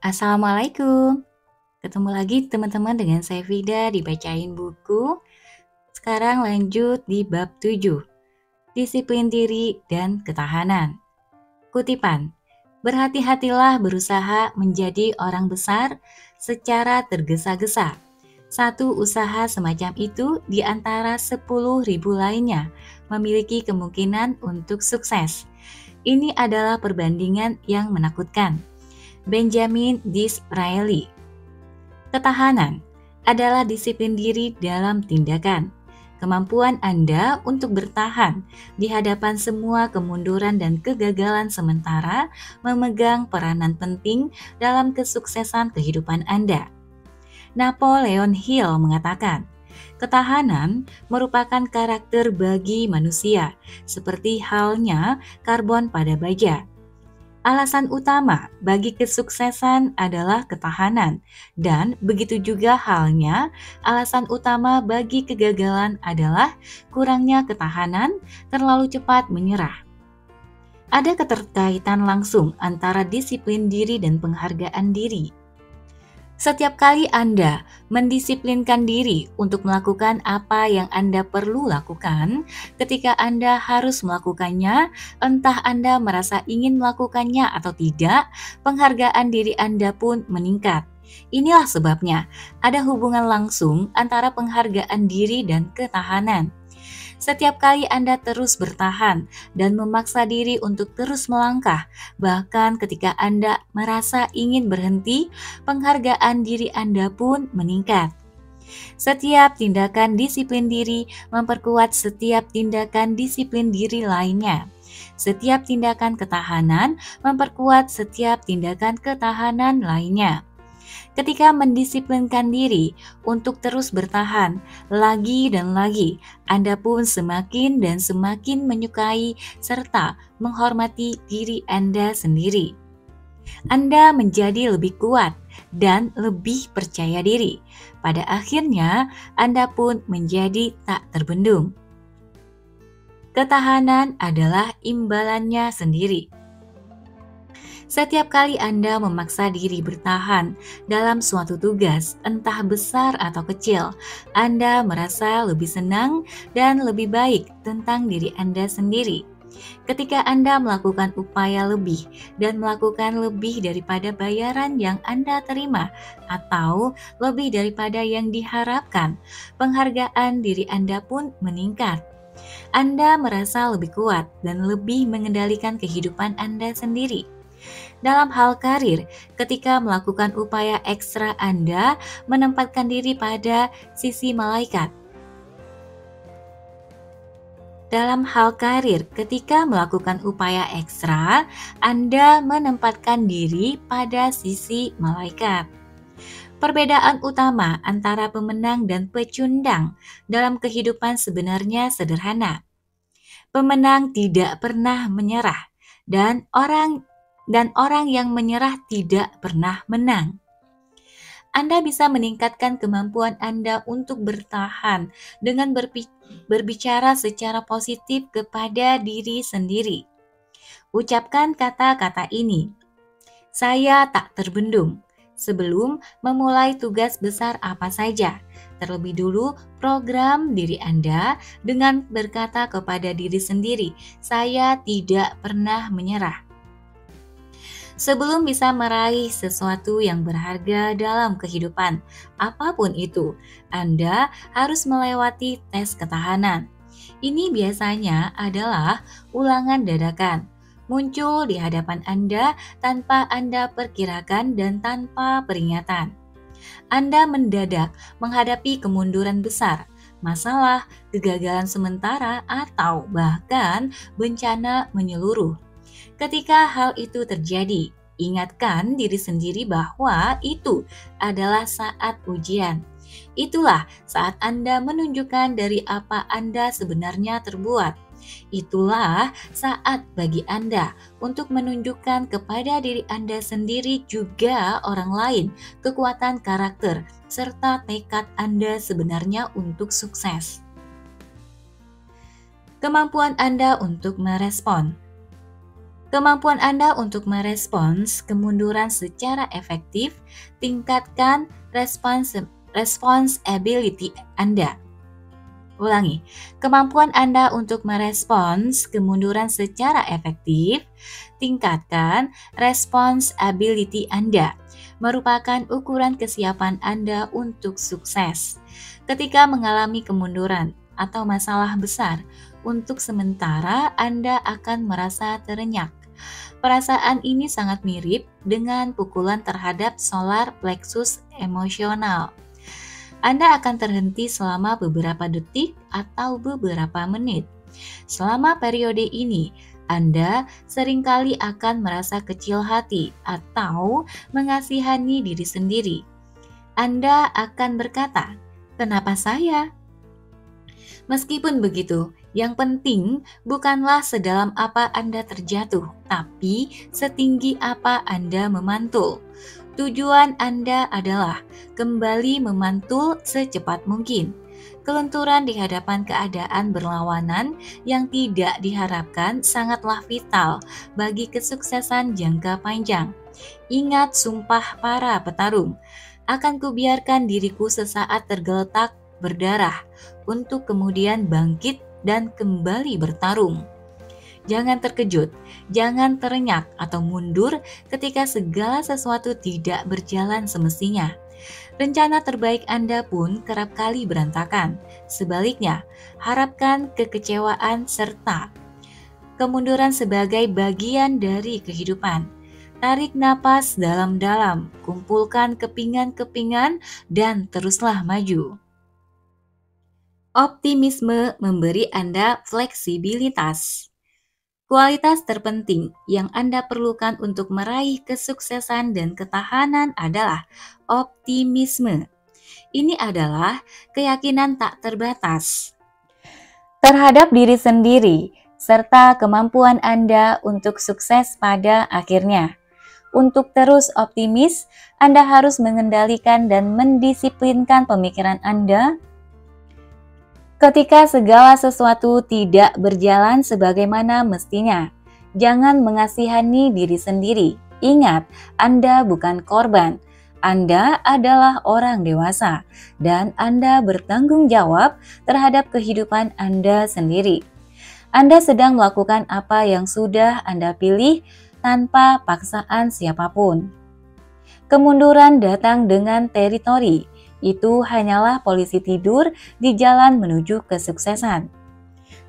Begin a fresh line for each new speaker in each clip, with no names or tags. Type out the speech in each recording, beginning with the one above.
Assalamualaikum. Ketemu lagi teman-teman dengan saya Vida di Bacain Buku. Sekarang lanjut di bab 7, Disiplin Diri dan Ketahanan. Kutipan, berhati-hatilah berusaha menjadi orang besar secara tergesa-gesa. Satu usaha semacam itu di antara 10.000 lainnya memiliki kemungkinan untuk sukses. Ini adalah perbandingan yang menakutkan. Benjamin Disraeli. Ketahanan adalah disiplin diri dalam tindakan. Kemampuan Anda untuk bertahan di hadapan semua kemunduran dan kegagalan sementara memegang peranan penting dalam kesuksesan kehidupan Anda. Napoleon Hill mengatakan, ketahanan merupakan karakter bagi manusia, seperti halnya karbon pada baja. Alasan utama bagi kesuksesan adalah ketahanan, dan begitu juga halnya alasan utama bagi kegagalan adalah kurangnya ketahanan, terlalu cepat menyerah. Ada keterkaitan langsung antara disiplin diri dan penghargaan diri. Setiap kali Anda mendisiplinkan diri untuk melakukan apa yang Anda perlu lakukan, ketika Anda harus melakukannya, entah Anda merasa ingin melakukannya atau tidak, penghargaan diri Anda pun meningkat. Inilah sebabnya ada hubungan langsung antara penghargaan diri dan ketahanan. Setiap kali Anda terus bertahan dan memaksa diri untuk terus melangkah, bahkan ketika Anda merasa ingin berhenti, penghargaan diri Anda pun meningkat. Setiap tindakan disiplin diri memperkuat setiap tindakan disiplin diri lainnya. Setiap tindakan ketahanan memperkuat setiap tindakan ketahanan lainnya. Ketika mendisiplinkan diri untuk terus bertahan lagi dan lagi, Anda pun semakin dan semakin menyukai serta menghormati diri Anda sendiri. Anda menjadi lebih kuat dan lebih percaya diri. Pada akhirnya, Anda pun menjadi tak terbendung. Ketahanan adalah imbalannya sendiri. Setiap kali Anda memaksa diri bertahan dalam suatu tugas, entah besar atau kecil, Anda merasa lebih senang dan lebih baik tentang diri Anda sendiri. Ketika Anda melakukan upaya lebih dan melakukan lebih daripada bayaran yang Anda terima atau lebih daripada yang diharapkan, penghargaan diri Anda pun meningkat. Anda merasa lebih kuat dan lebih mengendalikan kehidupan Anda sendiri. Dalam hal karir, ketika melakukan upaya ekstra Anda menempatkan diri pada sisi malaikat. Dalam hal karir, ketika melakukan upaya ekstra, Anda menempatkan diri pada sisi malaikat. Perbedaan utama antara pemenang dan pecundang dalam kehidupan sebenarnya sederhana. Pemenang tidak pernah menyerah, dan orang yang menyerah tidak pernah menang. Anda bisa meningkatkan kemampuan Anda untuk bertahan dengan berbicara secara positif kepada diri sendiri. Ucapkan kata-kata ini, saya tak terbendung, sebelum memulai tugas besar apa saja. Terlebih dulu, program diri Anda dengan berkata kepada diri sendiri, saya tidak pernah menyerah. Sebelum bisa meraih sesuatu yang berharga dalam kehidupan, apapun itu, Anda harus melewati tes ketahanan. Ini biasanya adalah ulangan dadakan, muncul di hadapan Anda tanpa Anda perkirakan dan tanpa peringatan. Anda mendadak menghadapi kemunduran besar, masalah, kegagalan sementara, atau bahkan bencana menyeluruh. Ketika hal itu terjadi, ingatkan diri sendiri bahwa itu adalah saat ujian. Itulah saat Anda menunjukkan dari apa Anda sebenarnya terbuat. Itulah saat bagi Anda untuk menunjukkan kepada diri Anda sendiri juga orang lain kekuatan karakter serta tekad Anda sebenarnya untuk sukses. Kemampuan Anda untuk merespon. Kemampuan Anda untuk merespons kemunduran secara efektif, tingkatkan responsibility Anda. Ulangi, kemampuan Anda untuk merespons kemunduran secara efektif, tingkatkan responsibility Anda, merupakan ukuran kesiapan Anda untuk sukses. Ketika mengalami kemunduran atau masalah besar, untuk sementara Anda akan merasa terenyak. Perasaan ini sangat mirip dengan pukulan terhadap solar plexus emosional. Anda akan terhenti selama beberapa detik atau beberapa menit. Selama periode ini, Anda seringkali akan merasa kecil hati atau mengasihani diri sendiri. Anda akan berkata, "Kenapa saya?" Meskipun begitu, yang penting bukanlah sedalam apa Anda terjatuh, tapi setinggi apa Anda memantul. Tujuan Anda adalah kembali memantul secepat mungkin. Kelenturan di hadapan keadaan berlawanan yang tidak diharapkan sangatlah vital bagi kesuksesan jangka panjang. Ingat sumpah para petarung, akan kubiarkan diriku sesaat tergeletak berdarah untuk kemudian bangkit dan kembali bertarung. Jangan terkejut, jangan terenyak atau mundur ketika segala sesuatu tidak berjalan semestinya. Rencana terbaik Anda pun kerap kali berantakan. Sebaliknya, harapkan kekecewaan serta kemunduran sebagai bagian dari kehidupan. Tarik napas dalam-dalam, kumpulkan kepingan-kepingan, dan teruslah maju. Optimisme memberi Anda fleksibilitas. Kualitas terpenting yang Anda perlukan untuk meraih kesuksesan dan ketahanan adalah optimisme. Ini adalah keyakinan tak terbatas terhadap diri sendiri serta kemampuan Anda untuk sukses pada akhirnya. Untuk terus optimis, Anda harus mengendalikan dan mendisiplinkan pemikiran Anda ketika segala sesuatu tidak berjalan sebagaimana mestinya. Jangan mengasihani diri sendiri. Ingat, Anda bukan korban. Anda adalah orang dewasa dan Anda bertanggung jawab terhadap kehidupan Anda sendiri. Anda sedang melakukan apa yang sudah Anda pilih tanpa paksaan siapapun. Kemunduran datang dengan teritori. Itu hanyalah polisi tidur di jalan menuju kesuksesan.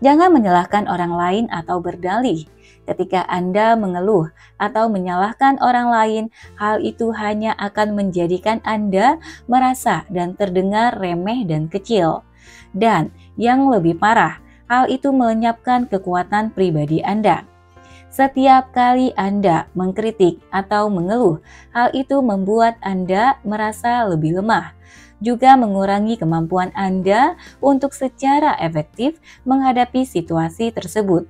Jangan menyalahkan orang lain atau berdalih. Ketika Anda mengeluh atau menyalahkan orang lain, hal itu hanya akan menjadikan Anda merasa dan terdengar remeh dan kecil. Dan yang lebih parah, hal itu melenyapkan kekuatan pribadi Anda. Setiap kali Anda mengkritik atau mengeluh, hal itu membuat Anda merasa lebih lemah, juga mengurangi kemampuan Anda untuk secara efektif menghadapi situasi tersebut.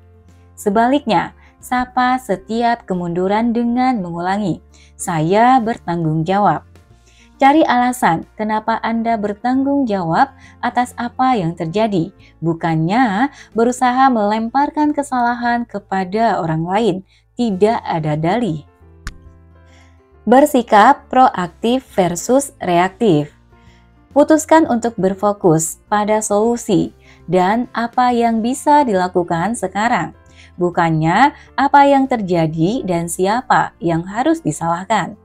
Sebaliknya, sapa setiap kemunduran dengan mengulangi, "Saya bertanggung jawab." Cari alasan kenapa Anda bertanggung jawab atas apa yang terjadi, bukannya berusaha melemparkan kesalahan kepada orang lain. Tidak ada dalih. Bersikap proaktif versus reaktif. Putuskan untuk berfokus pada solusi dan apa yang bisa dilakukan sekarang, bukannya apa yang terjadi dan siapa yang harus disalahkan.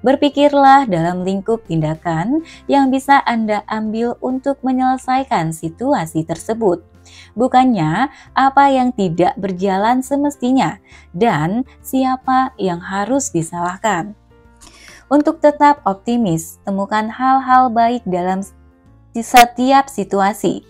Berpikirlah dalam lingkup tindakan yang bisa Anda ambil untuk menyelesaikan situasi tersebut, bukannya apa yang tidak berjalan semestinya dan siapa yang harus disalahkan. Untuk tetap optimis, temukan hal-hal baik dalam setiap situasi.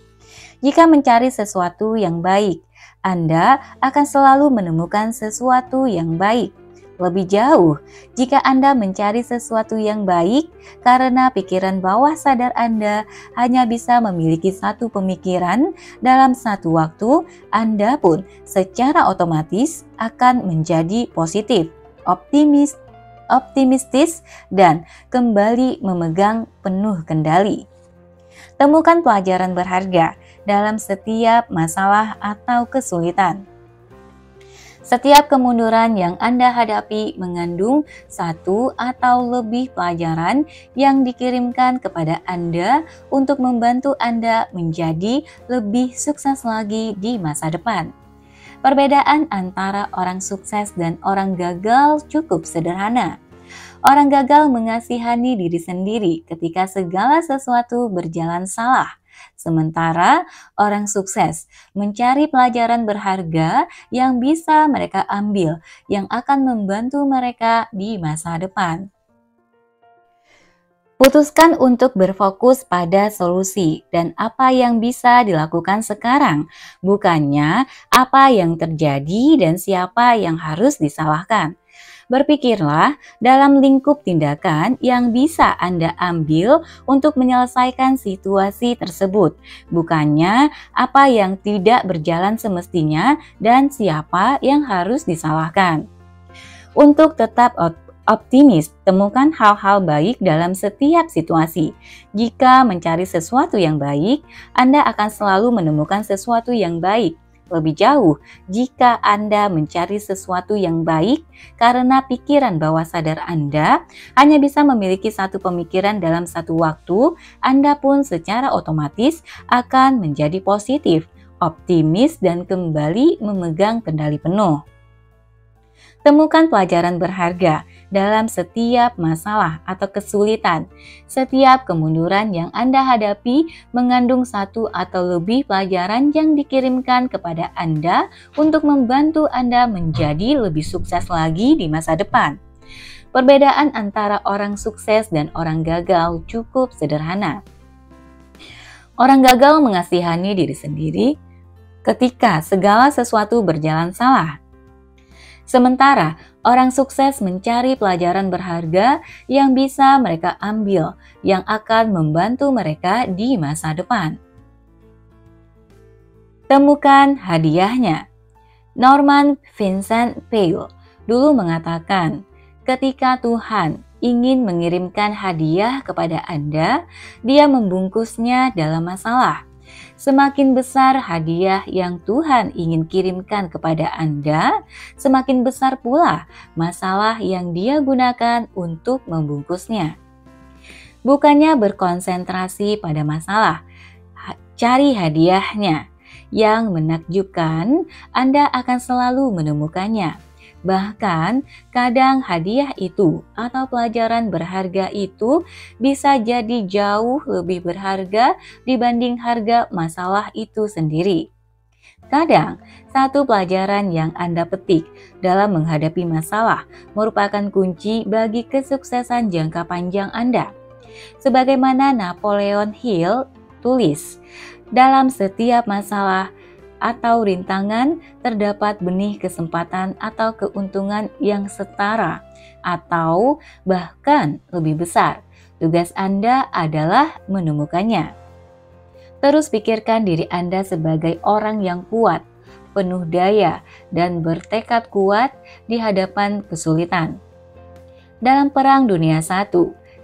Jika mencari sesuatu yang baik, Anda akan selalu menemukan sesuatu yang baik. Lebih jauh, jika Anda mencari sesuatu yang baik karena pikiran bawah sadar Anda hanya bisa memiliki satu pemikiran dalam satu waktu, Anda pun secara otomatis akan menjadi positif, optimistis, dan kembali memegang penuh kendali. Temukan pelajaran berharga dalam setiap masalah atau kesulitan. Setiap kemunduran yang Anda hadapi mengandung satu atau lebih pelajaran yang dikirimkan kepada Anda untuk membantu Anda menjadi lebih sukses lagi di masa depan. Perbedaan antara orang sukses dan orang gagal cukup sederhana. Orang gagal mengasihani diri sendiri ketika segala sesuatu berjalan salah. Sementara orang sukses mencari pelajaran berharga yang bisa mereka ambil, yang akan membantu mereka di masa depan. Putuskan untuk berfokus pada solusi dan apa yang bisa dilakukan sekarang, bukannya apa yang terjadi dan siapa yang harus disalahkan. Berpikirlah dalam lingkup tindakan yang bisa Anda ambil untuk menyelesaikan situasi tersebut, bukannya apa yang tidak berjalan semestinya dan siapa yang harus disalahkan. Untuk tetap optimis, temukan hal-hal baik dalam setiap situasi. Jika mencari sesuatu yang baik, Anda akan selalu menemukan sesuatu yang baik. Lebih jauh, jika Anda mencari sesuatu yang baik karena pikiran bawah sadar Anda hanya bisa memiliki satu pemikiran dalam satu waktu, Anda pun secara otomatis akan menjadi positif, optimis, dan kembali memegang kendali penuh. Temukan pelajaran berharga dalam setiap masalah atau kesulitan. Setiap kemunduran yang Anda hadapi mengandung satu atau lebih pelajaran yang dikirimkan kepada Anda untuk membantu Anda menjadi lebih sukses lagi di masa depan. Perbedaan antara orang sukses dan orang gagal cukup sederhana. Orang gagal mengasihani diri sendiri ketika segala sesuatu berjalan salah. Sementara orang sukses mencari pelajaran berharga yang bisa mereka ambil, yang akan membantu mereka di masa depan. Temukan hadiahnya. Norman Vincent Peale dulu mengatakan, ketika Tuhan ingin mengirimkan hadiah kepada Anda, Dia membungkusnya dalam masalah. Semakin besar hadiah yang Tuhan ingin kirimkan kepada Anda, semakin besar pula masalah yang Dia gunakan untuk membungkusnya. Bukannya berkonsentrasi pada masalah, cari hadiahnya. Yang menakjubkan, Anda akan selalu menemukannya. Bahkan kadang hadiah itu atau pelajaran berharga itu bisa jadi jauh lebih berharga dibanding harga masalah itu sendiri. Kadang satu pelajaran yang Anda petik dalam menghadapi masalah merupakan kunci bagi kesuksesan jangka panjang Anda. Sebagaimana Napoleon Hill tulis, dalam setiap masalah atau rintangan terdapat benih kesempatan atau keuntungan yang setara atau bahkan lebih besar. Tugas Anda adalah menemukannya. Terus pikirkan diri Anda sebagai orang yang kuat, penuh daya, dan bertekad kuat di hadapan kesulitan. Dalam Perang Dunia I,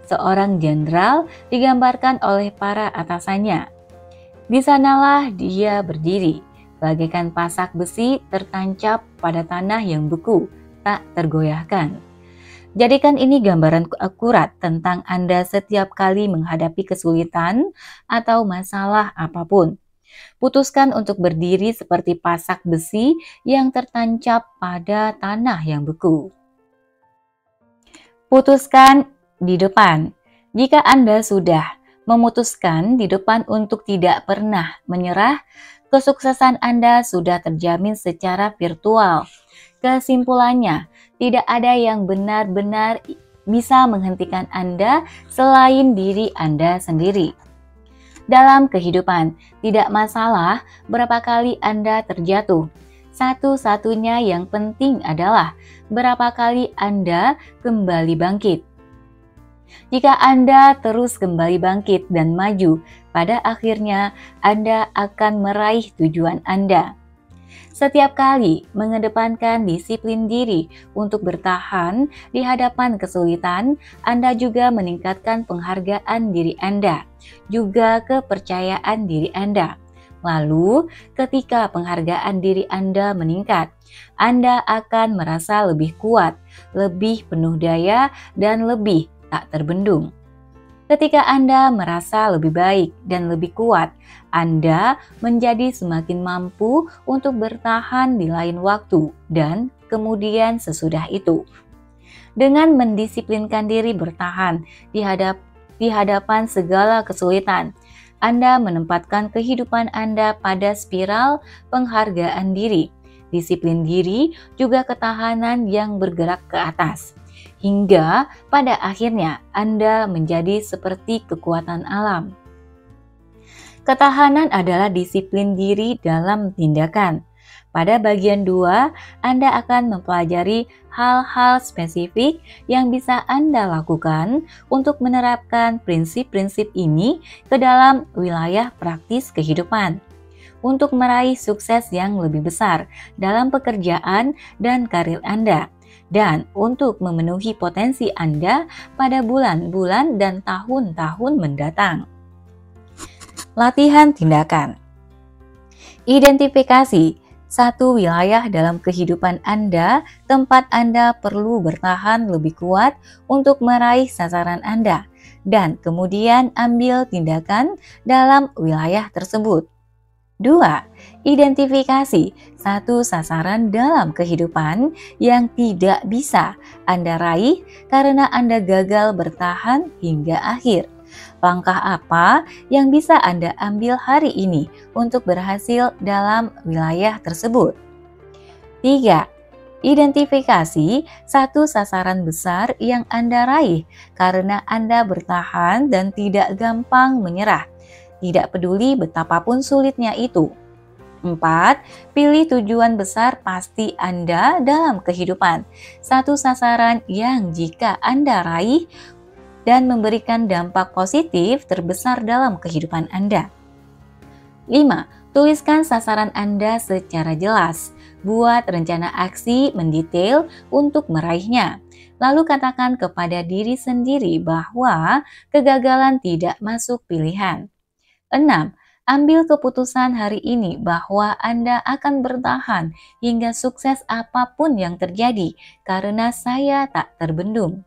seorang jenderal digambarkan oleh para atasannya. Di sanalah dia berdiri, bagaikan pasak besi tertancap pada tanah yang beku, tak tergoyahkan. Jadikan ini gambaran akurat tentang Anda setiap kali menghadapi kesulitan atau masalah apapun. Putuskan untuk berdiri seperti pasak besi yang tertancap pada tanah yang beku. Putuskan di depan. Jika Anda sudah memutuskan di depan untuk tidak pernah menyerah, kesuksesan Anda sudah terjamin secara virtual. Kesimpulannya, tidak ada yang benar-benar bisa menghentikan Anda selain diri Anda sendiri. Dalam kehidupan, tidak masalah berapa kali Anda terjatuh. Satu-satunya yang penting adalah berapa kali Anda kembali bangkit. Jika Anda terus kembali bangkit dan maju, pada akhirnya Anda akan meraih tujuan Anda. Setiap kali mengedepankan disiplin diri untuk bertahan di hadapan kesulitan, Anda juga meningkatkan penghargaan diri Anda, juga kepercayaan diri Anda. Lalu, ketika penghargaan diri Anda meningkat, Anda akan merasa lebih kuat, lebih penuh daya, dan lebih tak terbendung. Ketika Anda merasa lebih baik dan lebih kuat, Anda menjadi semakin mampu untuk bertahan di lain waktu dan kemudian sesudah itu. Dengan mendisiplinkan diri bertahan di hadapan segala kesulitan, Anda menempatkan kehidupan Anda pada spiral penghargaan diri, disiplin diri, juga ketahanan yang bergerak ke atas. Hingga pada akhirnya Anda menjadi seperti kekuatan alam. Ketahanan adalah disiplin diri dalam tindakan. Pada bagian 2, Anda akan mempelajari hal-hal spesifik yang bisa Anda lakukan untuk menerapkan prinsip-prinsip ini ke dalam wilayah praktis kehidupan, untuk meraih sukses yang lebih besar dalam pekerjaan dan karir Anda, dan untuk memenuhi potensi Anda pada bulan-bulan dan tahun-tahun mendatang. Latihan tindakan. Identifikasi satu wilayah dalam kehidupan Anda tempat Anda perlu bertahan lebih kuat untuk meraih sasaran Anda, dan kemudian ambil tindakan dalam wilayah tersebut. 2. Identifikasi satu sasaran dalam kehidupan yang tidak bisa Anda raih karena Anda gagal bertahan hingga akhir. Langkah apa yang bisa Anda ambil hari ini untuk berhasil dalam wilayah tersebut? 3. Identifikasi satu sasaran besar yang Anda raih karena Anda bertahan dan tidak gampang menyerah, tidak peduli betapapun sulitnya itu. 4. Pilih tujuan besar pasti Anda dalam kehidupan, satu sasaran yang jika Anda raih dan memberikan dampak positif terbesar dalam kehidupan Anda. 5. Tuliskan sasaran Anda secara jelas. Buat rencana aksi mendetail untuk meraihnya. Lalu katakan kepada diri sendiri bahwa kegagalan tidak masuk pilihan. 6. Ambil keputusan hari ini bahwa Anda akan bertahan hingga sukses apapun yang terjadi karena saya tak terbendung.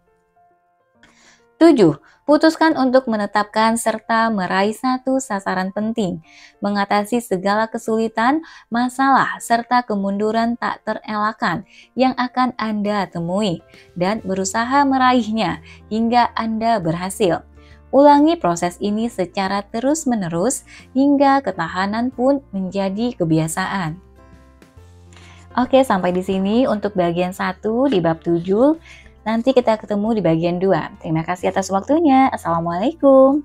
7. Putuskan untuk menetapkan serta meraih satu sasaran penting, mengatasi segala kesulitan, masalah, serta kemunduran tak terelakkan yang akan Anda temui, dan berusaha meraihnya hingga Anda berhasil. Ulangi proses ini secara terus-menerus hingga ketahanan pun menjadi kebiasaan. Oke, sampai di sini untuk bagian 1 di bab 7. Nanti kita ketemu di bagian 2. Terima kasih atas waktunya. Assalamualaikum.